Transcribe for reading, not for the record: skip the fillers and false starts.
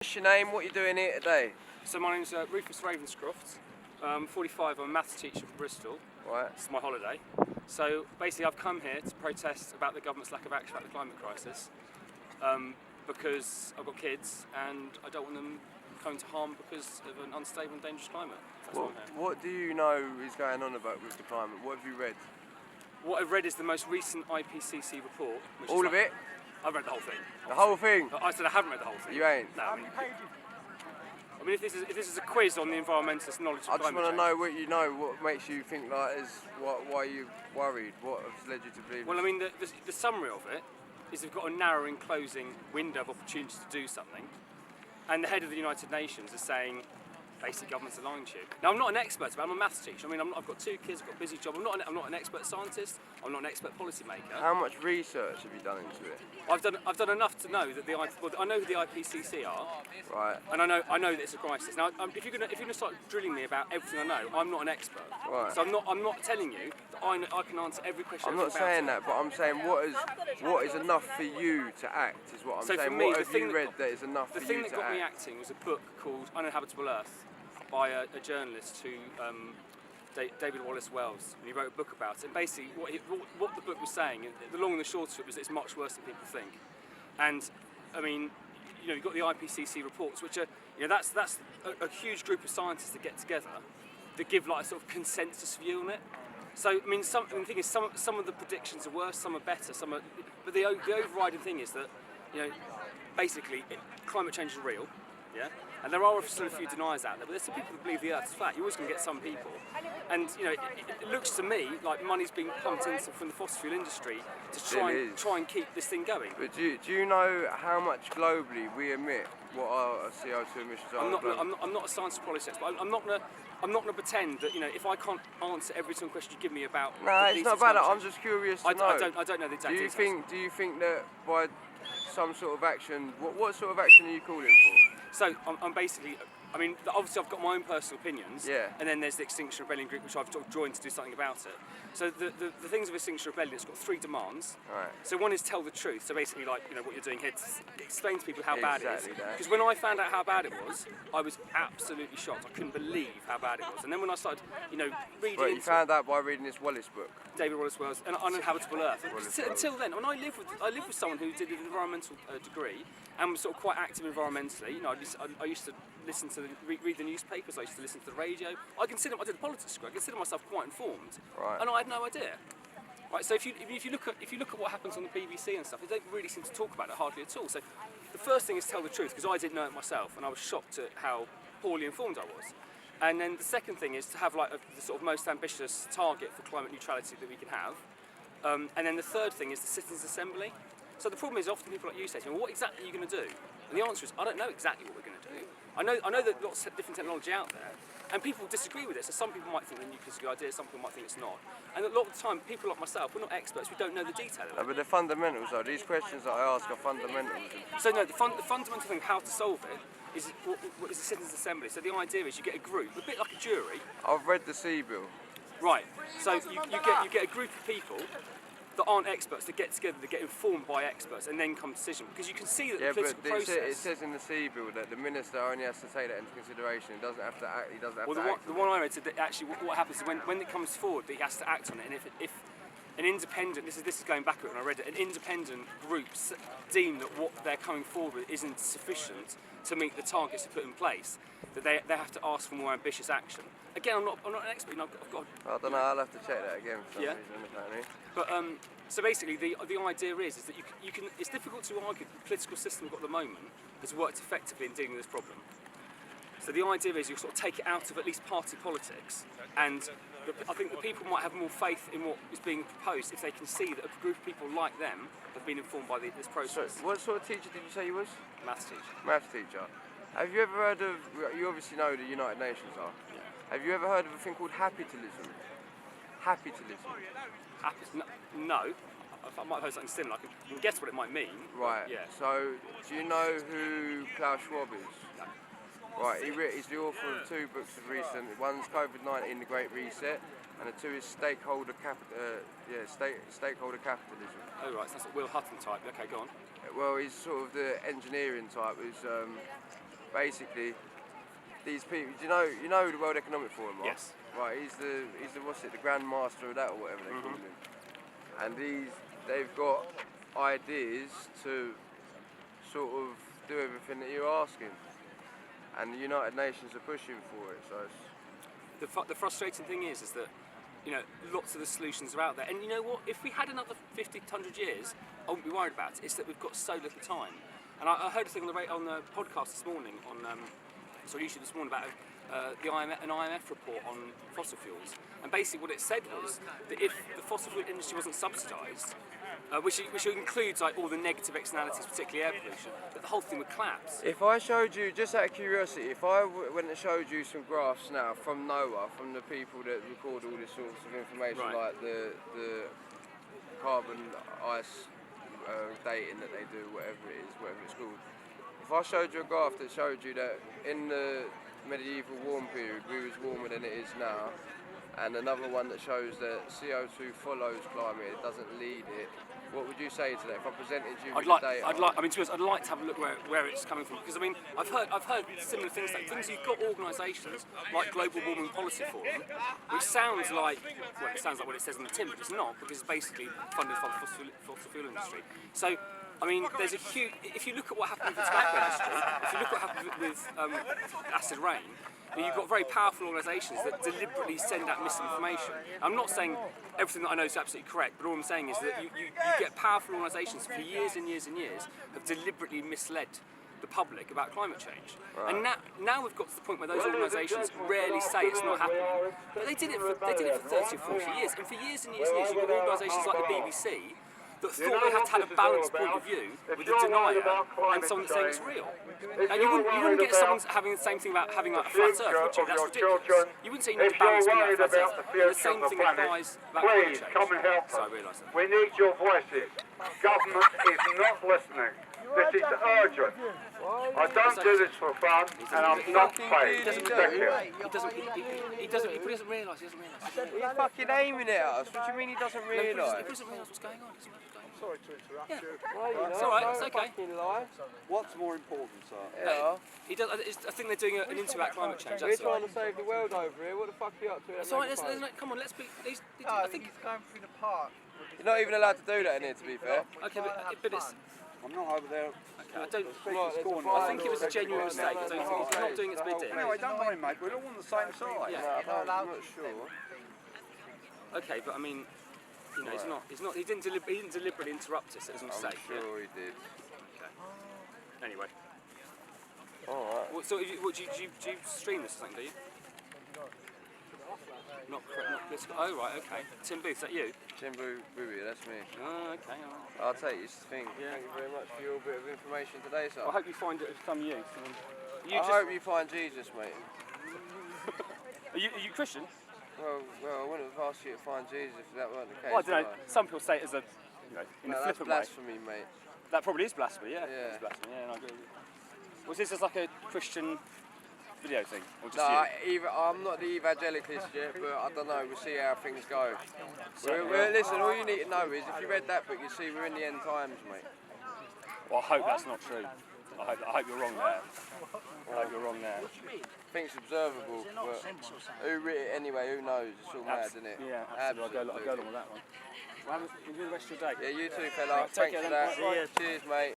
What's your name? What are you doing here today? So my name's Rufus Ravenscroft. 45. I'm a maths teacher from Bristol. Right. It's my holiday. So basically I've come here to protest about the government's lack of action about the climate crisis because I've got kids and I don't want them coming to harm because of an unstable and dangerous climate. That's why I'm here. What do you know is going on about with the climate? What have you read? What I've read is the most recent IPCC report. Which All is of it? I've read the whole thing. The whole thing? I said I haven't read the whole thing. You ain't? No. I mean, if this is a quiz on the environmentalist knowledge of I just climate want to change. know what you know. What makes you think like is why you worried? What has led you to believe? Well, I mean, the summary of it is they've got a narrowing closing window of opportunity to do something, and the head of the United Nations is saying, basically, governments are lying to you. Now, I'm not an expert, but I'm a maths teacher. I mean, I've got 2 kids, I've got a busy job. I'm not an expert scientist. I'm not an expert policymaker. How much research have you done into it? I've done enough to know that I know who the IPCC are, Right. and I know that it's a crisis. Now, if you're gonna start drilling me about everything I know, I'm not an expert. Right. So I'm not telling you that I can answer every question. I'm not about saying it. that, but I'm saying what is enough for you to act is what I'm So saying. for me, what the have thing you read that is enough The for thing you that to got me act? acting was a book called Uninhabitable Earth by a journalist who David Wallace Wells, and he wrote a book about it. And basically, what the book was saying, the long and the short of it was that it's much worse than people think. And I mean, you've got the IPCC reports, which are, that's a huge group of scientists that get together that give like a sort of consensus view on it. So I mean, the thing is, some of the predictions are worse, some are better, but the overriding thing is that, basically, climate change is real. Yeah, and there are still a few deniers out there, but there's some people that believe the Earth's flat. You're always going to get some people, and it looks to me like money's being pumped into from the fossil fuel industry to try and keep this thing going. But do you know how much globally we emit? What our CO2 emissions are? I'm not a science politics, but I'm not gonna pretend that if I can't answer every single question you give me about. No, it's not about that. I'm just curious to know. I don't know the exact details. Do you think that by some sort of action, what sort of action are you calling for? So I'm basically, I mean, obviously I've got my own personal opinions, Yeah. and then there's the Extinction Rebellion group, which I've joined to do something about it. So the things of Extinction Rebellion, it's got 3 demands. Right. So one is tell the truth. So basically, like what you're doing here, explain to people how bad it is. Exactly that. Because when I found out how bad it was, I was absolutely shocked. I couldn't believe how bad it was. And then when I started, reading But you into found out by reading this Wallace book. David Wallace Wells and Uninhabitable Earth. Wallace Until then, when I lived with someone who did an environmental degree and was sort of quite active environmentally. I used to listen to read the newspapers. I used to listen to the radio. I did a politics degree. I consider myself quite informed, Right. and I had no idea. Right. So if you look at what happens on the BBC and stuff, they don't really seem to talk about it hardly at all. So the first thing is tell the truth, because I didn't know it myself, and I was shocked at how poorly informed I was. And then the second thing is to have the sort of most ambitious target for climate neutrality that we can have. And then the third thing is the Citizens' Assembly. So the problem is often people like you say to me, well, what exactly are you going to do? And the answer is, I don't know exactly what we're going to do. I know that lots of different technology out there, and people disagree with it. So some people might think the nuclear is a good idea, some people might think it's not. And a lot of the time, people like myself, we're not experts, we don't know the detail of it. But the fundamentals though, these questions that I ask are fundamentals. So no, the fundamental thing, how to solve it, is what is the Citizens' Assembly. So the idea is you get a group, a bit like a jury. I've read the Sea Bill. Right. So you get a group of people that aren't experts that get together, that get informed by experts, and then come to decision. Because you can see that the political process. It says in the Sea Bill that the minister only has to take that into consideration. He doesn't have to act. He doesn't have to act. The one I read said that actually what happens is when it comes forward, that he has to act on it, and if an independent, this is going back a bit when I read it, an independent group deem that what they're coming forward with isn't sufficient to meet the targets to put in place, that they have to ask for more ambitious action. Again, I'm not an expert. I've got. I don't know. I'll have to check that again for some Yeah. reason. Apparently. But so basically, the idea is that you can. It's difficult to argue that the political system we've got at the moment has worked effectively in dealing with this problem. So the idea is you sort of take it out of at least party politics, and I think the people might have more faith in what is being proposed if they can see that a group of people like them have been informed by this So, process. what sort of teacher did you say you was? Maths teacher. Maths teacher. Have you ever heard of? You obviously know the United Nations are. Yeah. Have you ever heard of a thing called happitalism? Happitalism. No. I might have heard something similar. I can guess what it might mean. Right. Yeah. So, do you know who Klaus Schwab is? No. Right. He's the author of 2 books of recent. One's COVID-19: The Great Reset, and the 2 is stakeholder capitalism. Oh right, so that's a Will Hutton type. Okay, go on. Well, he's sort of the engineering type. Who's basically these people. Do you know the World Economic Forum? Mark? Yes. Right. He's the what's it? The Grand Master of that, or whatever they call him. And they've got ideas to sort of do everything that you're asking, and the United Nations are pushing for it. So it's, The frustrating thing is that, you know, lots of the solutions are out there. And you know what? If we had another 50, 100 years, I wouldn't be worried about it. It's that we've got so little time. And I heard a thing on the podcast this morning, YouTube this morning, about an IMF report on fossil fuels. And basically what it said was that if the fossil fuel industry wasn't subsidised, which includes like all the negative externalities, particularly air pollution, that the whole thing would collapse. if I showed you, just out of curiosity, if I went and showed you some graphs now from NOAA, from the people that record all this sorts of information, Right. like the carbon ice dating that they do, whatever it's called. If I showed you a graph that showed you that in the medieval warm period we was warmer than it is now, and another one that shows that CO2 follows climate, it doesn't lead it, what would you say to that? If I presented you with the data? I'd like to have a look where it's coming from, because I mean I've heard similar things. Like things you've got organisations like Global Warming Policy Forum, which sounds like what it says in the tin, but it's not, because it's basically funded by the fossil fuel industry. So I mean, there's a huge. If you look at what happened with the tobacco industry, if you look at what happened with acid rain, you've got very powerful organisations that deliberately send out misinformation. I'm not saying everything that I know is absolutely correct, but all I'm saying is that you get powerful organisations for years and years and years have deliberately misled the public about climate change. Right. And now we've got to the point where those organisations rarely say it's not happening. But they did it for 30 or 40 years. And for years and years and years, you've got organisations like the BBC that thought they had to have a balanced point of view with a denier and someone saying it's real. And you wouldn't get someone having the same thing about having like a flat earth, would you? That's ridiculous. You wouldn't say you need a balanced point about flat earth. And the same thing applies about climate change. Come and help us. So I realise that. We need your voices. Government is not listening. This is urgent. I don't do this for fun, and I'm not paid. Thank you. He doesn't realise. He's fucking aiming at us. What do you mean he doesn't realise? He doesn't realise what's going on. Sorry to interrupt you. It's all right, it's okay. Fucking lie. What's more important, sir? Yeah. He does. I think they're doing an interview about climate change. We're That's all trying right. to save the world over here. What the fuck are you up to? It's all right. Come on, let's be. I think. he's going through the park. You're not even allowed to do that in here, to be fair. Okay, but it's. I'm not over there. I don't. Right, I think it was a genuine mistake. I don't think he's not doing it to be a dick. No, I don't mind, mate. We're all on the same side. Yeah. I'm not sure. Okay, but I mean, you know, he didn't deliberately interrupt us. It was a I'm mistake. sure he did. Yeah. Anyway. Alright. So, do you stream this or something? Do you? Not political. Oh right, okay. Tim Booth, is that you? Timbu Bubi, that's me. Oh, okay. All right. I'll take this thing. Yeah. Thank you very much for your bit of information today, sir. I hope you find it of some use. I hope you find Jesus, mate. Are you Christian? Well, I wouldn't have asked you to find Jesus if that weren't the case. Well, I don't know. would I? Some people say it as a, in No, a that's flippant way. blasphemy, mate. That probably is blasphemy. Yeah. Yeah. It's blasphemy. Yeah, and I agree. Was this as like a Christian video thing, or just No, you? I'm not the evangelicalist yet, but I don't know. We'll see how things go. Listen, all you need to know is if you read that book, you see we're in the end times, mate. Well, I hope that's not true. I hope you're wrong there. I hope you're wrong there. I think it's observable, but who writ it anyway? Who knows? It's all mad, isn't it? Yeah, absolutely. I'll go along with that one. Well, enjoy the rest of your day. Yeah, you too, fella. Right, take Thanks care for then. that. Cheers, mate.